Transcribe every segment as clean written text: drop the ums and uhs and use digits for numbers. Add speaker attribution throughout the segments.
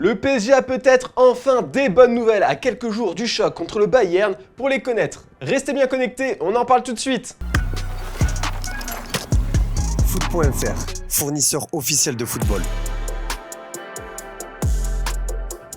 Speaker 1: Le PSG a peut-être enfin des bonnes nouvelles à quelques jours du choc contre le Bayern. Pour les connaître, restez bien connectés, on en parle tout de suite.
Speaker 2: Foot.fr, fournisseur officiel de football.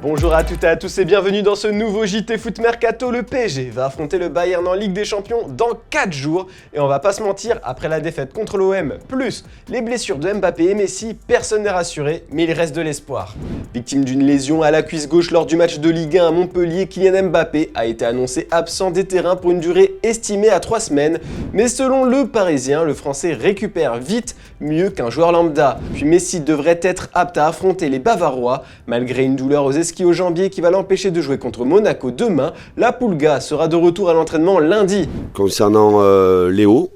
Speaker 1: Bonjour à toutes et à tous et bienvenue dans ce nouveau JT Foot Mercato. Le PSG va affronter le Bayern en Ligue des Champions dans 4 jours. Et on va pas se mentir, après la défaite contre l'OM, plus les blessures de Mbappé et Messi, personne n'est rassuré, mais il reste de l'espoir. Victime d'une lésion à la cuisse gauche lors du match de Ligue 1 à Montpellier, Kylian Mbappé a été annoncé absent des terrains pour une durée estimée à 3 semaines. Mais selon le Parisien, le Français récupère vite, mieux qu'un joueur lambda. Puis Messi devrait être apte à affronter les Bavarois, malgré une douleur aux au jambier qui va l'empêcher de jouer contre Monaco demain. La Pulga sera de retour à l'entraînement lundi.
Speaker 3: Concernant Léo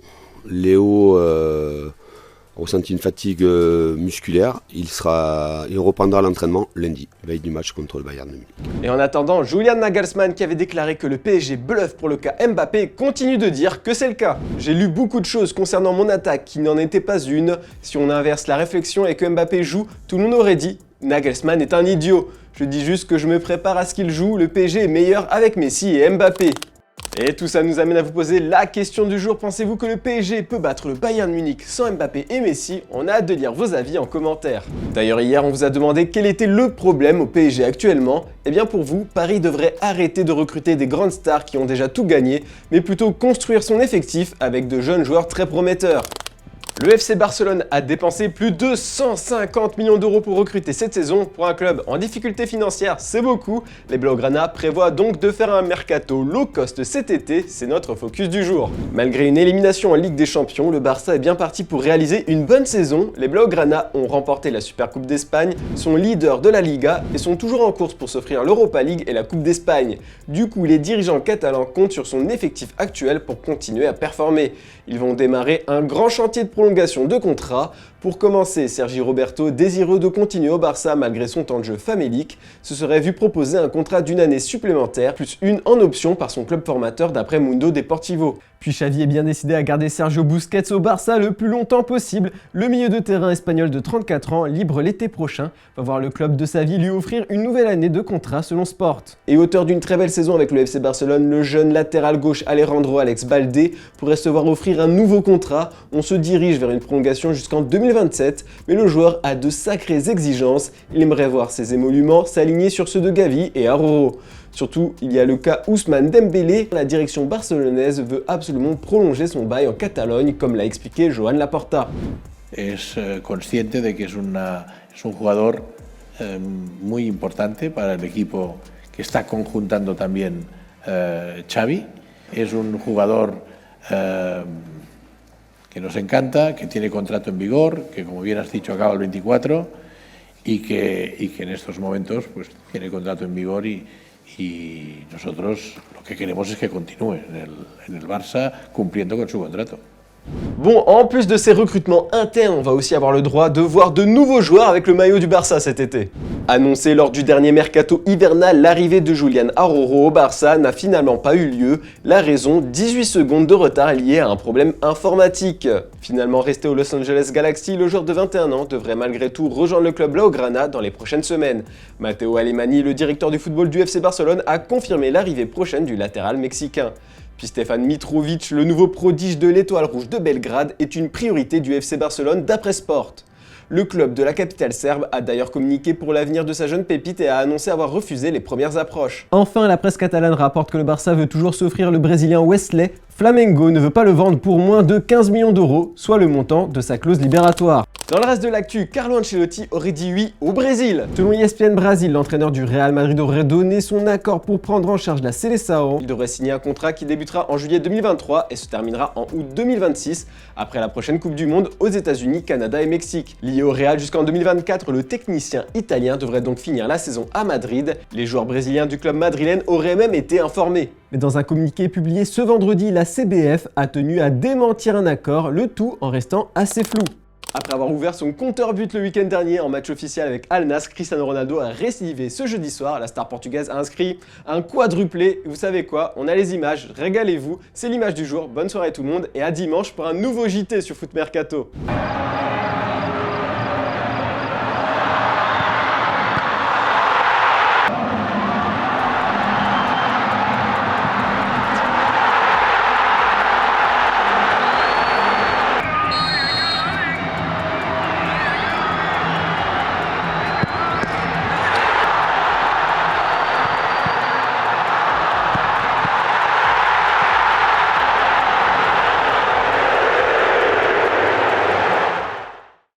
Speaker 3: ressenti une fatigue musculaire. Il reprendra l'entraînement lundi, veille du match contre le Bayern de Munich.
Speaker 1: Et en attendant, Julian Nagelsmann, qui avait déclaré que le PSG bluffe pour le cas Mbappé, continue de dire que c'est le cas. J'ai lu beaucoup de choses concernant mon attaque qui n'en était pas une. Si on inverse la réflexion et que Mbappé joue, tout le monde aurait dit Nagelsmann est un idiot. Je dis juste que je me prépare à ce qu'il joue, le PSG est meilleur avec Messi et Mbappé. Et tout ça nous amène à vous poser la question du jour. Pensez-vous que le PSG peut battre le Bayern Munich sans Mbappé et Messi? On a hâte de lire vos avis en commentaire. D'ailleurs hier on vous a demandé quel était le problème au PSG actuellement. Et bien pour vous, Paris devrait arrêter de recruter des grandes stars qui ont déjà tout gagné, mais plutôt construire son effectif avec de jeunes joueurs très prometteurs. Le FC Barcelone a dépensé plus de 150 millions d'euros pour recruter cette saison. Pour un club en difficulté financière, c'est beaucoup. Les Blaugrana prévoient donc de faire un mercato low cost cet été, c'est notre focus du jour. Malgré une élimination en Ligue des Champions, le Barça est bien parti pour réaliser une bonne saison. Les Blaugrana ont remporté la Supercoupe d'Espagne, sont leaders de la Liga et sont toujours en course pour s'offrir l'Europa League et la Coupe d'Espagne. Du coup, les dirigeants catalans comptent sur son effectif actuel pour continuer à performer. Ils vont démarrer un grand chantier de prolongation de contrat. Pour commencer, Sergi Roberto, désireux de continuer au Barça malgré son temps de jeu famélique, se serait vu proposer un contrat d'une année supplémentaire, plus une en option par son club formateur d'après Mundo Deportivo. Puis Xavi est bien décidé à garder Sergio Busquets au Barça le plus longtemps possible. Le milieu de terrain espagnol de 34 ans, libre l'été prochain, va voir le club de sa vie lui offrir une nouvelle année de contrat selon Sport. Et auteur d'une très belle saison avec le FC Barcelone, le jeune latéral gauche Alejandro Alex Baldé pourrait se voir offrir un nouveau contrat. On se dirige vers une prolongation jusqu'en 2027, mais le joueur a de sacrées exigences. Il aimerait voir ses émoluments s'aligner sur ceux de Gavi et Arroyo. Surtout, il y a le cas Ousmane Dembélé. La direction barcelonaise veut absolument prolonger son bail en Catalogne, comme l'a expliqué Joan Laporta.
Speaker 4: Es consciente de que es un jugador muy importante para el equipo que está conjuntando también Xavi. Es un jugador que nos encanta, que tiene contrato en vigor, que como bien has dicho acaba el 24 y que en estos momentos pues, tiene contrato en vigor y nosotros lo que queremos es que continúe en el Barça cumpliendo con su contrato.
Speaker 1: Bon, en plus de ces recrutements internes, on va aussi avoir le droit de voir de nouveaux joueurs avec le maillot du Barça cet été. Annoncé lors du dernier mercato hivernal, l'arrivée de Julian Arroyo au Barça n'a finalement pas eu lieu. La raison, 18 secondes de retard lié à un problème informatique. Finalement resté au Los Angeles Galaxy, le joueur de 21 ans devrait malgré tout rejoindre le club Blaugrana dans les prochaines semaines. Matteo Alemany, le directeur du football du FC Barcelone, a confirmé l'arrivée prochaine du latéral mexicain. Puis Stefan Mitrovic, le nouveau prodige de l'Étoile Rouge de Belgrade, est une priorité du FC Barcelone d'après Sport. Le club de la capitale serbe a d'ailleurs communiqué pour l'avenir de sa jeune pépite et a annoncé avoir refusé les premières approches. Enfin, la presse catalane rapporte que le Barça veut toujours s'offrir le Brésilien Wesley. Flamengo ne veut pas le vendre pour moins de 15 millions d'euros, soit le montant de sa clause libératoire. Dans le reste de l'actu, Carlo Ancelotti aurait dit oui au Brésil. Selon ESPN Brasil, l'entraîneur du Real Madrid aurait donné son accord pour prendre en charge la Seleção. Il devrait signer un contrat qui débutera en juillet 2023 et se terminera en août 2026, après la prochaine Coupe du Monde aux États-Unis, Canada et Mexique. Lié au Real jusqu'en 2024, le technicien italien devrait donc finir la saison à Madrid. Les joueurs brésiliens du club madrilène auraient même été informés. Mais dans un communiqué publié ce vendredi, la CBF a tenu à démentir un accord, le tout en restant assez flou. Après avoir ouvert son compteur but le week-end dernier en match officiel avec Al Nassr, Cristiano Ronaldo a récidivé ce jeudi soir. La star portugaise a inscrit un quadruplé. Et vous savez quoi? On a les images, régalez-vous. C'est l'image du jour. Bonne soirée tout le monde et à dimanche pour un nouveau JT sur Foot Mercato.